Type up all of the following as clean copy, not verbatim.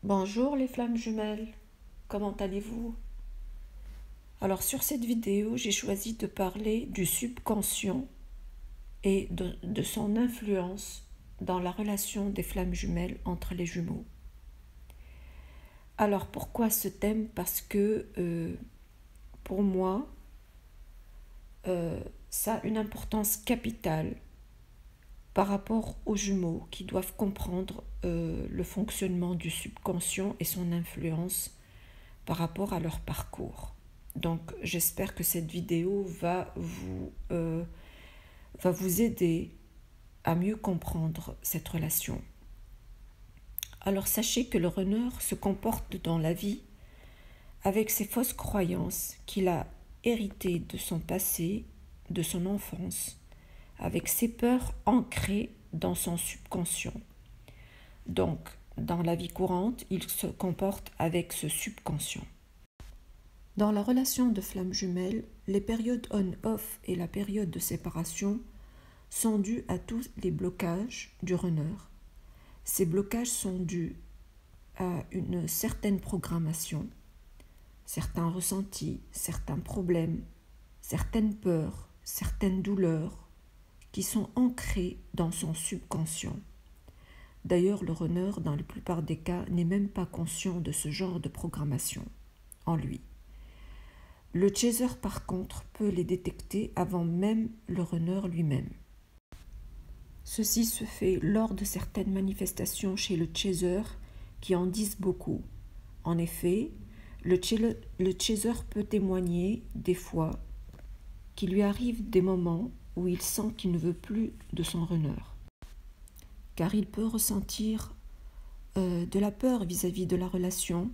Bonjour les flammes jumelles, comment allez-vous? Alors sur cette vidéo, j'ai choisi de parler du subconscient et de son influence dans la relation des flammes jumelles entre les jumeaux. Alors pourquoi ce thème? Parce que pour moi, ça a une importance capitale par rapport aux jumeaux qui doivent comprendre le fonctionnement du subconscient et son influence par rapport à leur parcours. Donc j'espère que cette vidéo va vous aider à mieux comprendre cette relation. Alors sachez que le runner se comporte dans la vie avec ses fausses croyances qu'il a héritées de son passé, de son enfance, avec ses peurs ancrées dans son subconscient. Donc, dans la vie courante, il se comporte avec ce subconscient. Dans la relation de flammes jumelles, les périodes on-off et la période de séparation sont dues à tous les blocages du runner. Ces blocages sont dus à une certaine programmation, certains ressentis, certains problèmes, certaines peurs, certaines douleurs qui sont ancrées dans son subconscient. D'ailleurs, le runner, dans la plupart des cas, n'est même pas conscient de ce genre de programmation en lui. Le chaser, par contre, peut les détecter avant même le runner lui-même. Ceci se fait lors de certaines manifestations chez le chaser qui en disent beaucoup. En effet, le chaser peut témoigner des fois qu'il lui arrive des moments où il sent qu'il ne veut plus de son runner, car il peut ressentir de la peur vis-à-vis de la relation.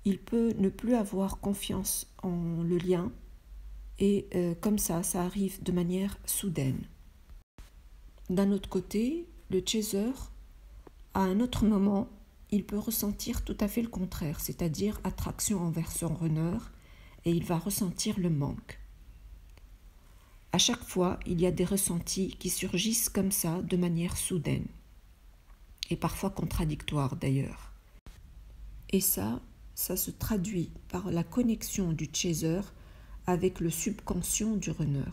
Il peut ne plus avoir confiance en le lien et comme ça arrive de manière soudaine. D'un autre côté, le chaser, à un autre moment, il peut ressentir tout à fait le contraire, c'est-à-dire attraction envers son runner, et il va ressentir le manque. À chaque fois, il y a des ressentis qui surgissent comme ça de manière soudaine, et parfois contradictoires d'ailleurs. Et ça se traduit par la connexion du chaser avec le subconscient du runner,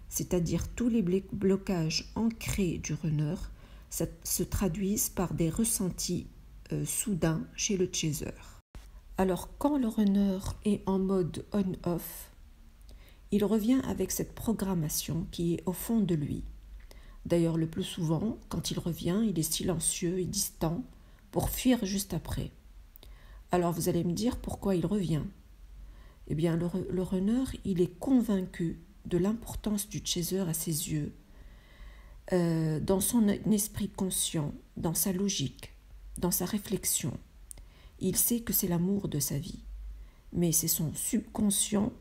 c'est-à-dire tous les blocages ancrés du runner se traduisent par des ressentis soudains chez le chaser. Alors quand le runner est en mode on-off, il revient avec cette programmation qui est au fond de lui. D'ailleurs, le plus souvent, quand il revient, il est silencieux et distant pour fuir juste après. Alors vous allez me dire pourquoi il revient. Eh bien, le runner, il est convaincu de l'importance du chaser à ses yeux, dans son esprit conscient, dans sa logique, dans sa réflexion. Il sait que c'est l'amour de sa vie, mais c'est son subconscient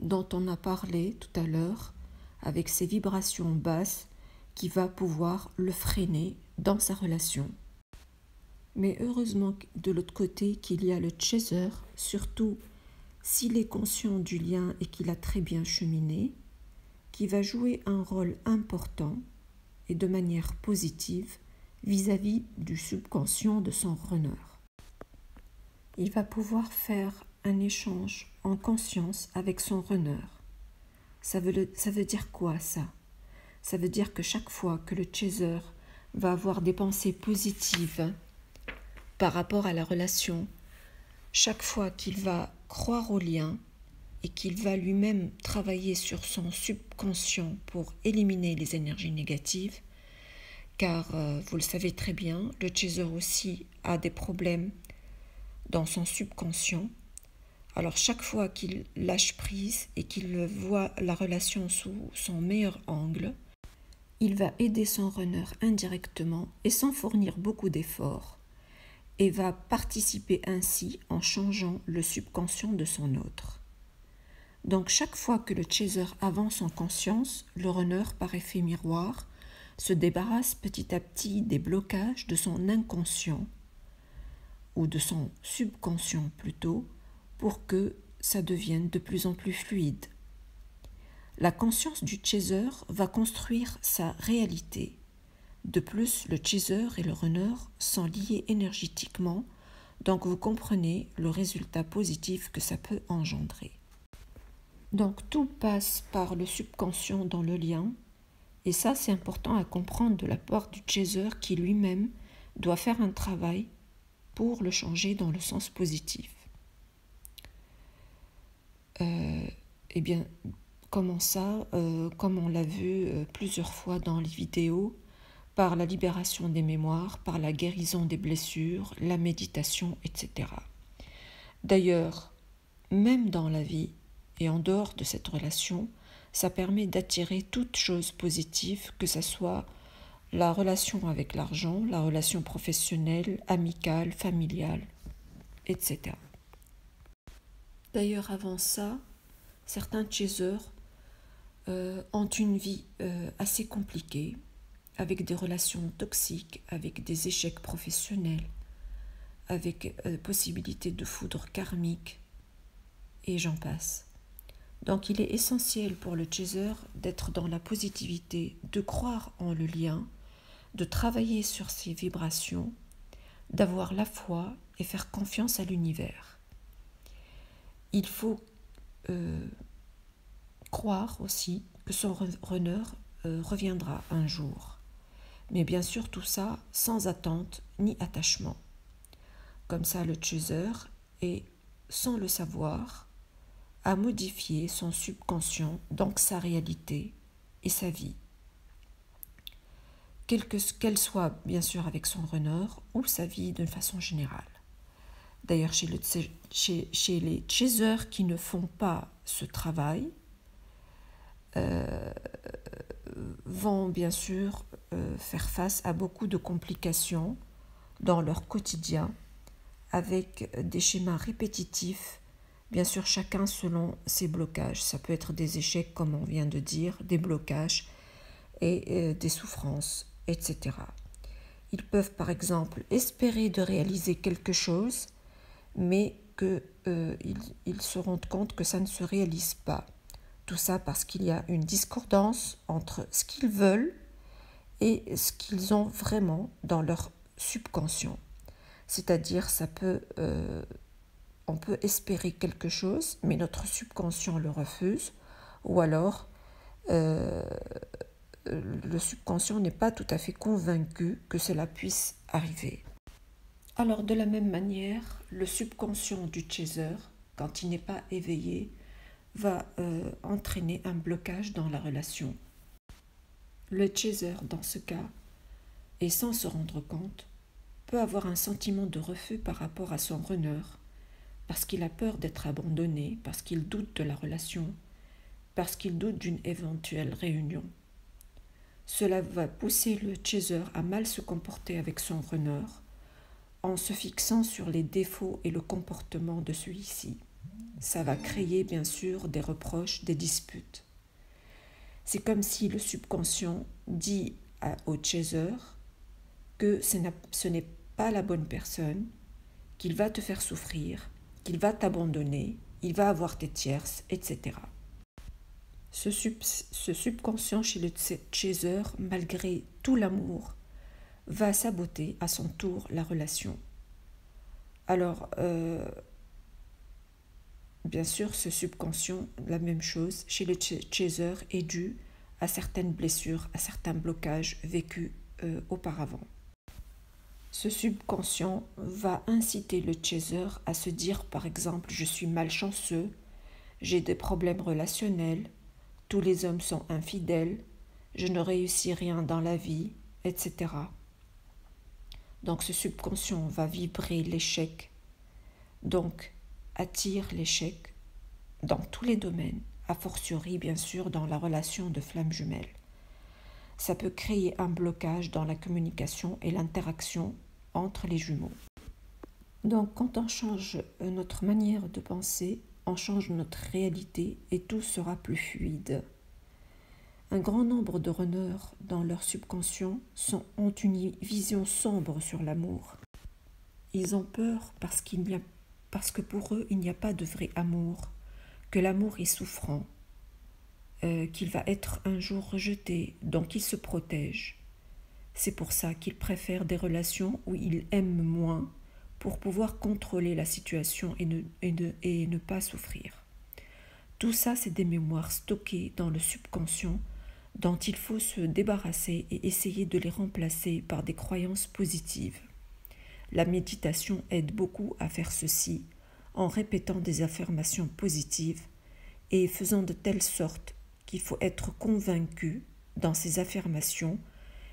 dont on a parlé tout à l'heure, avec ses vibrations basses, qui va pouvoir le freiner dans sa relation. Mais heureusement de l'autre côté qu'il y a le chaser, surtout s'il est conscient du lien et qu'il a très bien cheminé, qui va jouer un rôle important et de manière positive vis-à-vis du subconscient de son runner. Il va pouvoir faire un échange en conscience avec son runner. Ça veut dire quoi ça? Ça veut dire que chaque fois que le chaser va avoir des pensées positives par rapport à la relation, chaque fois qu'il va croire au lien et qu'il va lui-même travailler sur son subconscient pour éliminer les énergies négatives, car vous le savez très bien, le chaser aussi a des problèmes dans son subconscient. Alors chaque fois qu'il lâche prise et qu'il voit la relation sous son meilleur angle, il va aider son runner indirectement et sans fournir beaucoup d'efforts, et va participer ainsi en changeant le subconscient de son autre. Donc chaque fois que le chaser avance en conscience, le runner, par effet miroir, se débarrasse petit à petit des blocages de son inconscient, ou de son subconscient plutôt, pour que ça devienne de plus en plus fluide. La conscience du chaser va construire sa réalité. De plus, le chaser et le runner sont liés énergétiquement Donc vous comprenez le résultat positif que ça peut engendrer. Donc tout passe par le subconscient dans le lien, et ça c'est important à comprendre de la part du chaser qui lui-même doit faire un travail pour le changer dans le sens positif. Eh bien, comment ça, comme on l'a vu plusieurs fois dans les vidéos, par la libération des mémoires, par la guérison des blessures, la méditation, etc. D'ailleurs, même dans la vie et en dehors de cette relation, ça permet d'attirer toute chose positive, que ce soit la relation avec l'argent, la relation professionnelle, amicale, familiale, etc. D'ailleurs, avant ça, certains chasers ont une vie assez compliquée, avec des relations toxiques, avec des échecs professionnels, avec possibilité de foudre karmique, et j'en passe. Donc il est essentiel pour le chaser d'être dans la positivité, de croire en le lien, de travailler sur ses vibrations, d'avoir la foi et faire confiance à l'univers. Il faut croire aussi que son runner reviendra un jour. Mais bien sûr tout ça sans attente ni attachement. Comme ça le chaser est, sans le savoir, à modifier son subconscient, donc sa réalité et sa vie. Qu'elle soit bien sûr avec son runner ou sa vie d'une façon générale. D'ailleurs, chez les chasers qui ne font pas ce travail, vont bien sûr faire face à beaucoup de complications dans leur quotidien, avec des schémas répétitifs, bien sûr chacun selon ses blocages. Ça peut être des échecs, comme on vient de dire, des blocages et des souffrances, etc. Ils peuvent par exemple espérer de réaliser quelque chose, mais qu'ils se rendent compte que ça ne se réalise pas. Tout ça parce qu'il y a une discordance entre ce qu'ils veulent et ce qu'ils ont vraiment dans leur subconscient. C'est-à-dire, on peut espérer quelque chose, mais notre subconscient le refuse, ou alors le subconscient n'est pas tout à fait convaincu que cela puisse arriver. Alors de la même manière, le subconscient du chaser, quand il n'est pas éveillé, va entraîner un blocage dans la relation. Le chaser, dans ce cas, et sans se rendre compte, peut avoir un sentiment de refus par rapport à son runner, parce qu'il a peur d'être abandonné, parce qu'il doute de la relation, parce qu'il doute d'une éventuelle réunion. Cela va pousser le chaser à mal se comporter avec son runner, en se fixant sur les défauts et le comportement de celui-ci. Ça va créer bien sûr des reproches, des disputes. C'est comme si le subconscient dit au chaser que ce n'est pas la bonne personne, qu'il va te faire souffrir, qu'il va t'abandonner, il va avoir tes tierces, etc. Ce subconscient chez le chaser, malgré tout l'amour, va saboter à son tour la relation. Alors, bien sûr, ce subconscient, la même chose, chez le chaser, est dû à certaines blessures, à certains blocages vécus auparavant. Ce subconscient va inciter le chaser à se dire, par exemple, je suis malchanceux, j'ai des problèmes relationnels, tous les hommes sont infidèles, je ne réussis rien dans la vie, etc. Donc ce subconscient va vibrer l'échec, donc attire l'échec dans tous les domaines, a fortiori bien sûr dans la relation de flamme jumelle. Ça peut créer un blocage dans la communication et l'interaction entre les jumeaux. Donc quand on change notre manière de penser, on change notre réalité et tout sera plus fluide. Un grand nombre de runners dans leur subconscient ont une vision sombre sur l'amour. Ils ont peur parce que pour eux il n'y a pas de vrai amour, que l'amour est souffrant, qu'il va être un jour rejeté, donc ils se protègent. C'est pour ça qu'ils préfèrent des relations où ils aiment moins, pour pouvoir contrôler la situation et ne pas souffrir. Tout ça, c'est des mémoires stockées dans le subconscient dont il faut se débarrasser et essayer de les remplacer par des croyances positives. La méditation aide beaucoup à faire ceci en répétant des affirmations positives et faisant de telle sorte qu'il faut être convaincu dans ces affirmations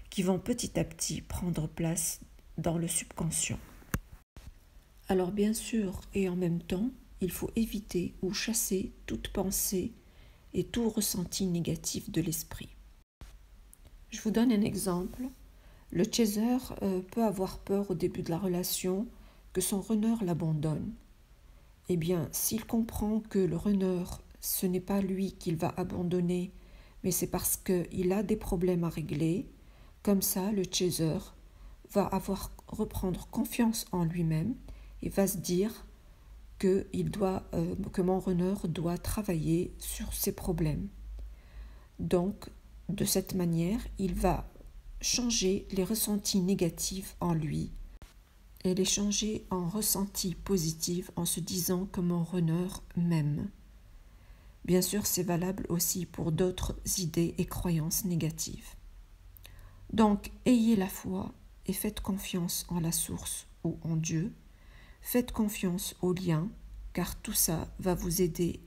qui vont petit à petit prendre place dans le subconscient. Alors bien sûr, et en même temps, il faut éviter ou chasser toute pensée et tout ressenti négatif de l'esprit. Je vous donne un exemple. Le chaser peut avoir peur au début de la relation que son runner l'abandonne. Eh bien, s'il comprend que le runner, ce n'est pas lui qu'il va abandonner, mais c'est parce qu'il a des problèmes à régler, comme ça, le chaser va reprendre confiance en lui-même et va se dire que mon runner doit travailler sur ses problèmes. Donc, de cette manière, il va changer les ressentis négatifs en lui et les changer en ressentis positifs en se disant que mon runner m'aime. Bien sûr, c'est valable aussi pour d'autres idées et croyances négatives. Donc, ayez la foi et faites confiance en la source ou en Dieu. Faites confiance aux liens, car tout ça va vous aider,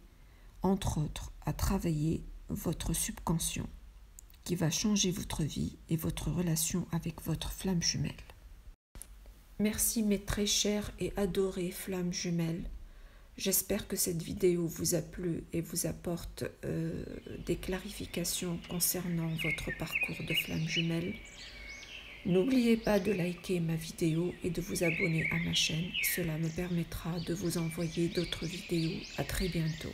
entre autres, à travailler votre subconscient, qui va changer votre vie et votre relation avec votre flamme jumelle. Merci mes très chères et adorées flammes jumelles. J'espère que cette vidéo vous a plu et vous apporte des clarifications concernant votre parcours de flamme jumelle. N'oubliez pas de liker ma vidéo et de vous abonner à ma chaîne. Cela me permettra de vous envoyer d'autres vidéos. À très bientôt.